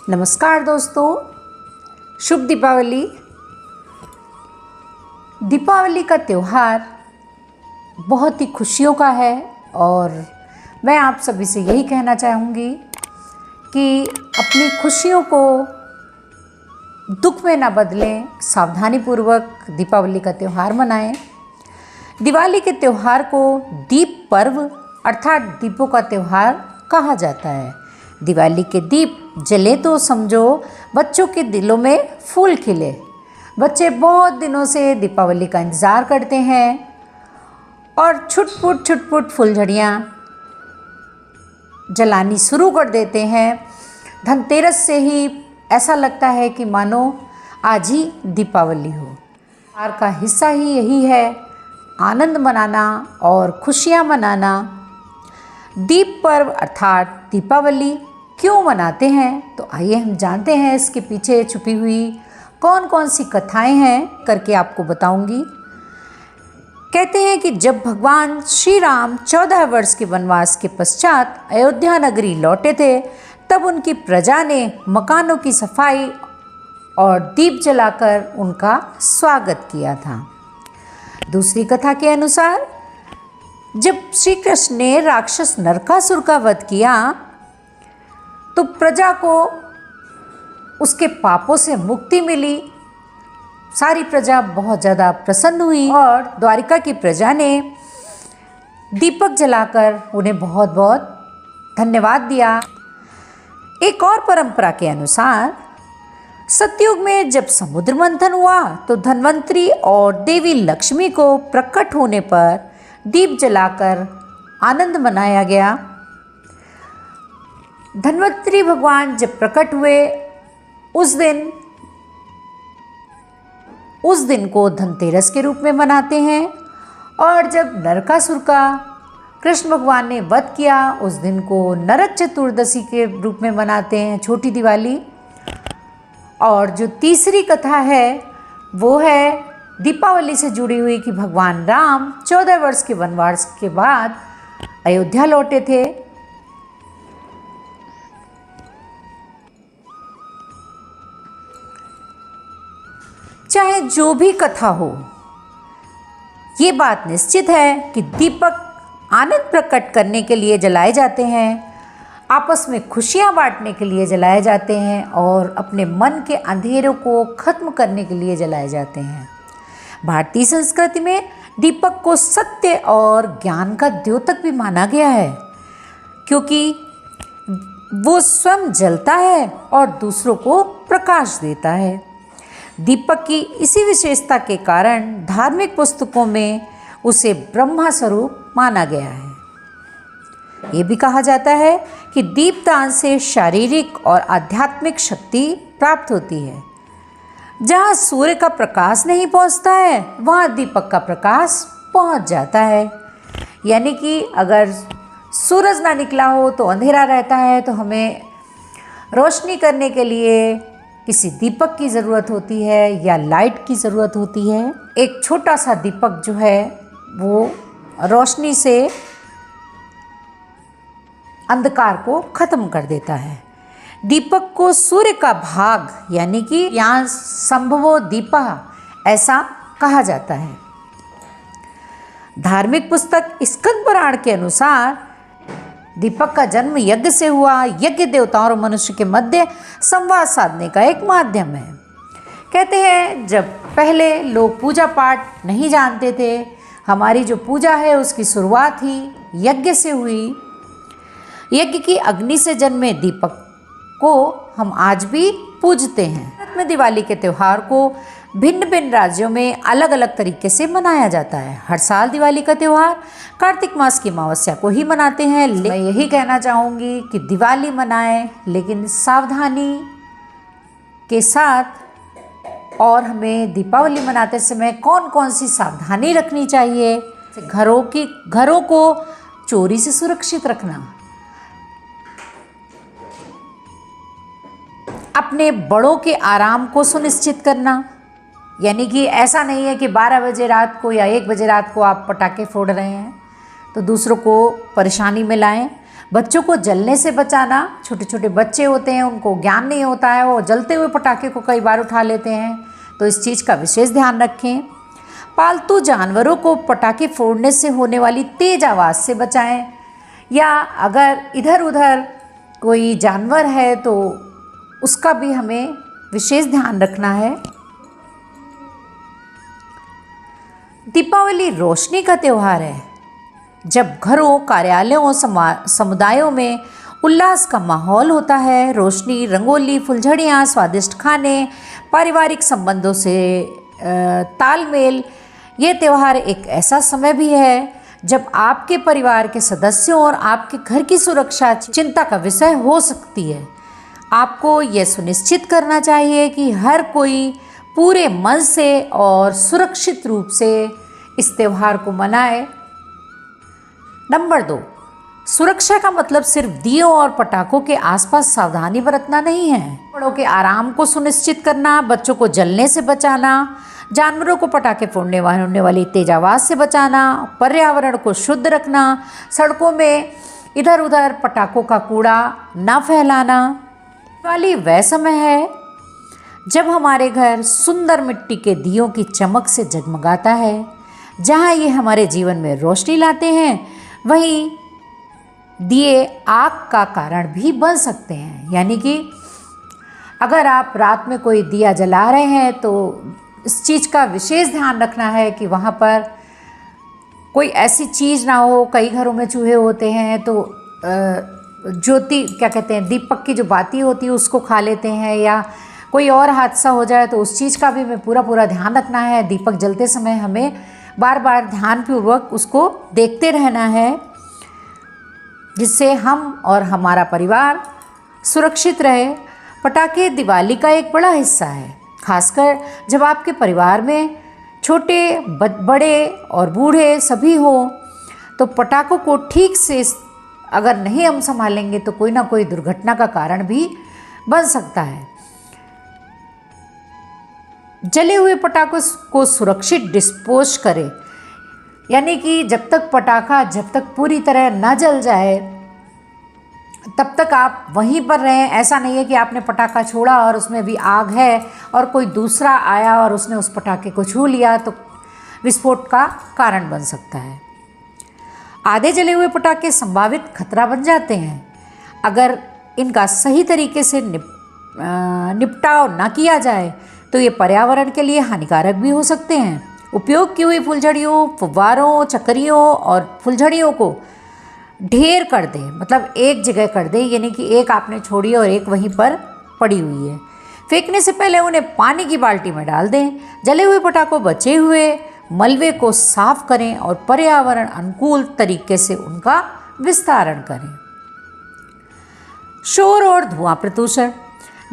नमस्कार दोस्तों, शुभ दीपावली। दीपावली का त्यौहार बहुत ही खुशियों का है और मैं आप सभी से यही कहना चाहूँगी कि अपनी खुशियों को दुख में ना बदलें, सावधानीपूर्वक दीपावली का त्यौहार मनाएं। दिवाली के त्यौहार को दीप पर्व अर्थात दीपों का त्यौहार कहा जाता है। दिवाली के दीप जले तो समझो बच्चों के दिलों में फूल खिले। बच्चे बहुत दिनों से दीपावली का इंतज़ार करते हैं और छुटपुट फुलझड़ियाँ जलानी शुरू कर देते हैं। धनतेरस से ही ऐसा लगता है कि मानो आज ही दीपावली हो। त्योहार का हिस्सा ही यही है, आनंद मनाना और खुशियाँ मनाना। दीप पर्व अर्थात दीपावली क्यों मनाते हैं, तो आइए हम जानते हैं इसके पीछे छुपी हुई कौन कौन सी कथाएं हैं करके आपको बताऊंगी। कहते हैं कि जब भगवान श्री राम 14 वर्ष के वनवास के पश्चात अयोध्या नगरी लौटे थे, तब उनकी प्रजा ने मकानों की सफाई और दीप जलाकर उनका स्वागत किया था। दूसरी कथा के अनुसार जब श्री कृष्ण ने राक्षस नरकासुर का वध किया तो प्रजा को उसके पापों से मुक्ति मिली। सारी प्रजा बहुत ज़्यादा प्रसन्न हुई और द्वारिका की प्रजा ने दीपक जलाकर उन्हें बहुत बहुत धन्यवाद दिया। एक और परंपरा के अनुसार सतयुग में जब समुद्र मंथन हुआ तो धन्वंतरी और देवी लक्ष्मी को प्रकट होने पर दीप जलाकर आनंद मनाया गया। धन्वंतरी भगवान जब प्रकट हुए उस दिन को धनतेरस के रूप में मनाते हैं और जब नरकासुर का कृष्ण भगवान ने वध किया उस दिन को नरक चतुर्दशी के रूप में मनाते हैं, छोटी दिवाली। और जो तीसरी कथा है वो है दीपावली से जुड़ी हुई कि भगवान राम 14 वर्ष के वनवास के बाद अयोध्या लौटे थे। चाहे जो भी कथा हो, ये बात निश्चित है कि दीपक आनंद प्रकट करने के लिए जलाए जाते हैं, आपस में खुशियां बांटने के लिए जलाए जाते हैं और अपने मन के अंधेरों को खत्म करने के लिए जलाए जाते हैं। भारतीय संस्कृति में दीपक को सत्य और ज्ञान का द्योतक भी माना गया है, क्योंकि वो स्वयं जलता है और दूसरों को प्रकाश देता है। दीपक की इसी विशेषता के कारण धार्मिक पुस्तकों में उसे ब्रह्मा स्वरूप माना गया है। ये भी कहा जाता है कि दीपदान से शारीरिक और आध्यात्मिक शक्ति प्राप्त होती है। जहाँ सूर्य का प्रकाश नहीं पहुँचता है वहाँ दीपक का प्रकाश पहुँच जाता है। यानी कि अगर सूरज ना निकला हो तो अंधेरा रहता है, तो हमें रोशनी करने के लिए किसी दीपक की ज़रूरत होती है या लाइट की ज़रूरत होती है। एक छोटा सा दीपक जो है वो रोशनी से अंधकार को ख़त्म कर देता है। दीपक को सूर्य का भाग यानी कि यहाँ संभवो दीपा ऐसा कहा जाता है। धार्मिक पुस्तक स्कंद पुराण के अनुसार दीपक का जन्म यज्ञ से हुआ। यज्ञ देवताओं और मनुष्य के मध्य संवाद साधने का एक माध्यम है। कहते हैं जब पहले लोग पूजा पाठ नहीं जानते थे, हमारी जो पूजा है उसकी शुरुआत ही यज्ञ से हुई। यज्ञ की अग्नि से जन्मे दीपक को हम आज भी पूजते हैं। भारत में दिवाली के त्यौहार को भिन्न भिन्न राज्यों में अलग अलग तरीके से मनाया जाता है। हर साल दिवाली का त्यौहार कार्तिक मास की अमावस्या को ही मनाते हैं। मैं यही कहना चाहूँगी कि दिवाली मनाएं, लेकिन सावधानी के साथ। और हमें दीपावली मनाते समय कौन कौन सी सावधानी रखनी चाहिए? घरों को चोरी से सुरक्षित रखना, अपने बड़ों के आराम को सुनिश्चित करना। यानी कि ऐसा नहीं है कि 12 बजे रात को या 1 बजे रात को आप पटाखे फोड़ रहे हैं तो दूसरों को परेशानी में लाएं। बच्चों को जलने से बचाना। छोटे छोटे बच्चे होते हैं, उनको ज्ञान नहीं होता है, वो जलते हुए पटाखे को कई बार उठा लेते हैं, तो इस चीज़ का विशेष ध्यान रखें। पालतू जानवरों को पटाखे फोड़ने से होने वाली तेज आवाज़ से बचाएं, या अगर इधर उधर कोई जानवर है तो उसका भी हमें विशेष ध्यान रखना है। दीपावली रोशनी का त्यौहार है। जब घरों, कार्यालयों, समुदायों में उल्लास का माहौल होता है, रोशनी, रंगोली, फुलझड़ियाँ, स्वादिष्ट खाने, पारिवारिक संबंधों से तालमेल, ये त्यौहार एक ऐसा समय भी है जब आपके परिवार के सदस्यों और आपके घर की सुरक्षा चिंता का विषय हो सकती है। आपको यह सुनिश्चित करना चाहिए कि हर कोई पूरे मन से और सुरक्षित रूप से इस त्यौहार को मनाए। नंबर 2, सुरक्षा का मतलब सिर्फ दियों और पटाखों के आसपास सावधानी बरतना नहीं है। बड़ों के आराम को सुनिश्चित करना, बच्चों को जलने से बचाना, जानवरों को पटाखे फोड़ने होने वाली तेज आवाज़ से बचाना, पर्यावरण को शुद्ध रखना, सड़कों में इधर उधर पटाखों का कूड़ा ना फैलाना। दिवाली वह समय है जब हमारे घर सुंदर मिट्टी के दियों की चमक से जगमगाता है। जहाँ ये हमारे जीवन में रोशनी लाते हैं, वहीं दिए आग का कारण भी बन सकते हैं। यानी कि अगर आप रात में कोई दिया जला रहे हैं तो इस चीज़ का विशेष ध्यान रखना है कि वहाँ पर कोई ऐसी चीज़ ना हो। कई घरों में चूहे होते हैं तो ज्योति क्या कहते हैं, दीपक की जो बाती होती है उसको खा लेते हैं, या कोई और हादसा हो जाए तो उस चीज़ का भी हमें पूरा ध्यान रखना है। दीपक जलते समय हमें बार बार ध्यानपूर्वक उसको देखते रहना है, जिससे हम और हमारा परिवार सुरक्षित रहे। पटाखे दिवाली का एक बड़ा हिस्सा है, खासकर जब आपके परिवार में छोटे, बड़े और बूढ़े सभी हों, तो पटाखों को ठीक से अगर नहीं हम संभालेंगे तो कोई ना कोई दुर्घटना का कारण भी बन सकता है। जले हुए पटाखों को सुरक्षित डिस्पोज करें, यानी कि जब तक पूरी तरह ना जल जाए तब तक आप वहीं पर रहें। ऐसा नहीं है कि आपने पटाखा छोड़ा और उसमें भी आग है और कोई दूसरा आया और उसने उस पटाखे को छू लिया, तो विस्फोट का कारण बन सकता है। आधे जले हुए पटाखे संभावित खतरा बन जाते हैं। अगर इनका सही तरीके से निपटाव ना किया जाए तो ये पर्यावरण के लिए हानिकारक भी हो सकते हैं। उपयोग की हुई फुलझड़ियों, फुव्वारों, चक्करियों और फुलझड़ियों को ढेर कर दें, मतलब एक जगह कर दें, यानी कि एक आपने छोड़ी और एक वहीं पर पड़ी हुई है। फेंकने से पहले उन्हें पानी की बाल्टी में डाल दें। जले हुए पटाखों बचे हुए मलबे को साफ करें और पर्यावरण अनुकूल तरीके से उनका विस्तारण करें। शोर और धुआं प्रदूषण।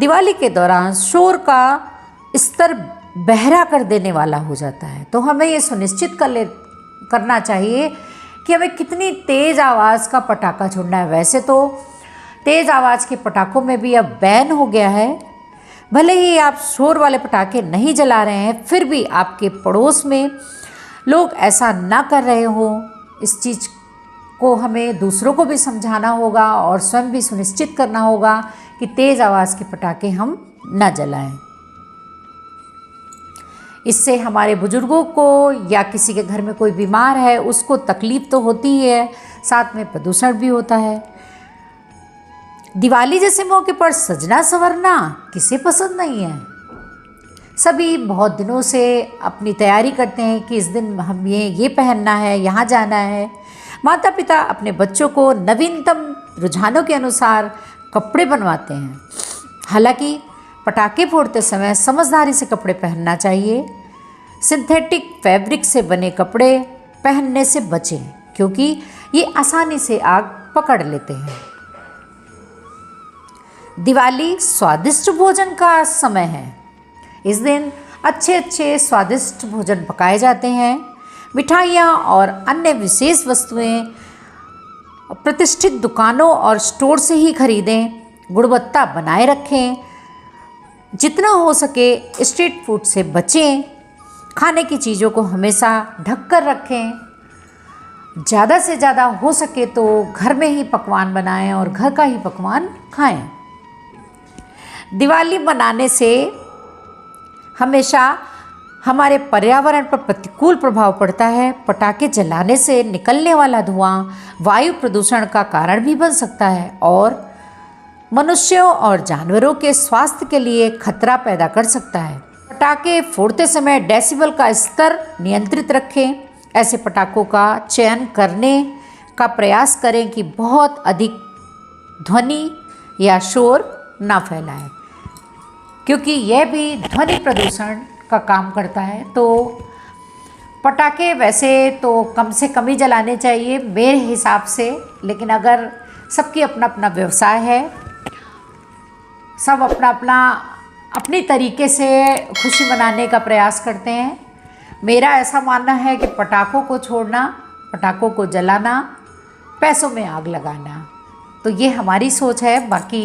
दिवाली के दौरान शोर का स्तर बहरा कर देने वाला हो जाता है, तो हमें ये सुनिश्चित करना चाहिए कि हमें कितनी तेज़ आवाज़ का पटाखा छोड़ना है। वैसे तो तेज़ आवाज़ के पटाखों में भी अब बैन हो गया है। भले ही आप शोर वाले पटाखे नहीं जला रहे हैं, फिर भी आपके पड़ोस में लोग ऐसा ना कर रहे हों, इस चीज़ को हमें दूसरों को भी समझाना होगा और स्वयं भी सुनिश्चित करना होगा कि तेज़ आवाज़ के पटाखे हम ना जलाएं। इससे हमारे बुजुर्गों को या किसी के घर में कोई बीमार है उसको तकलीफ़ तो होती ही है, साथ में प्रदूषण भी होता है। दिवाली जैसे मौके पर सजना संवरना किसे पसंद नहीं है। सभी बहुत दिनों से अपनी तैयारी करते हैं कि इस दिन हम ये पहनना है, यहाँ जाना है। माता पिता अपने बच्चों को नवीनतम रुझानों के अनुसार कपड़े बनवाते हैं। हालांकि पटाखे फोड़ते समय समझदारी से कपड़े पहनना चाहिए। सिंथेटिक फैब्रिक से बने कपड़े पहनने से बचें, क्योंकि ये आसानी से आग पकड़ लेते हैं। दिवाली स्वादिष्ट भोजन का समय है। इस दिन अच्छे स्वादिष्ट भोजन पकाए जाते हैं। मिठाइयाँ और अन्य विशेष वस्तुएं प्रतिष्ठित दुकानों और स्टोर से ही खरीदें। गुणवत्ता बनाए रखें। जितना हो सके स्ट्रीट फूड से बचें। खाने की चीज़ों को हमेशा ढक कर रखें। ज़्यादा से ज़्यादा हो सके तो घर में ही पकवान बनाएं और घर का ही पकवान खाएं। दिवाली मनाने से हमेशा हमारे पर्यावरण पर प्रतिकूल प्रभाव पड़ता है। पटाखे जलाने से निकलने वाला धुआं वायु प्रदूषण का कारण भी बन सकता है और मनुष्यों और जानवरों के स्वास्थ्य के लिए खतरा पैदा कर सकता है। पटाखे फोड़ते समय डेसिबल का स्तर नियंत्रित रखें। ऐसे पटाखों का चयन करने का प्रयास करें कि बहुत अधिक ध्वनि या शोर ना फैलाएं, क्योंकि यह भी ध्वनि प्रदूषण का काम करता है। तो पटाखे वैसे तो कम से कम ही जलाने चाहिए मेरे हिसाब से, लेकिन अगर सबकी अपना अपना व्यवसाय है, सब अपना अपना अपनी तरीके से खुशी मनाने का प्रयास करते हैं, मेरा ऐसा मानना है कि पटाखों को छोड़ना, पटाखों को जलाना, पैसों में आग लगाना, तो ये हमारी सोच है। बाकी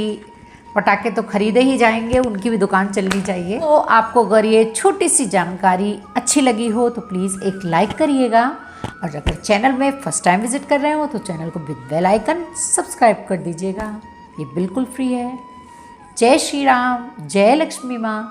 पटाखे तो खरीदे ही जाएंगे, उनकी भी दुकान चलनी चाहिए। तो आपको अगर ये छोटी सी जानकारी अच्छी लगी हो तो प्लीज़ एक लाइक करिएगा, और अगर चैनल में फर्स्ट टाइम विजिट कर रहे हो तो चैनल को विद बेल आइकन सब्सक्राइब कर दीजिएगा, ये बिल्कुल फ्री है। जय श्री राम, जय लक्ष्मी माँ।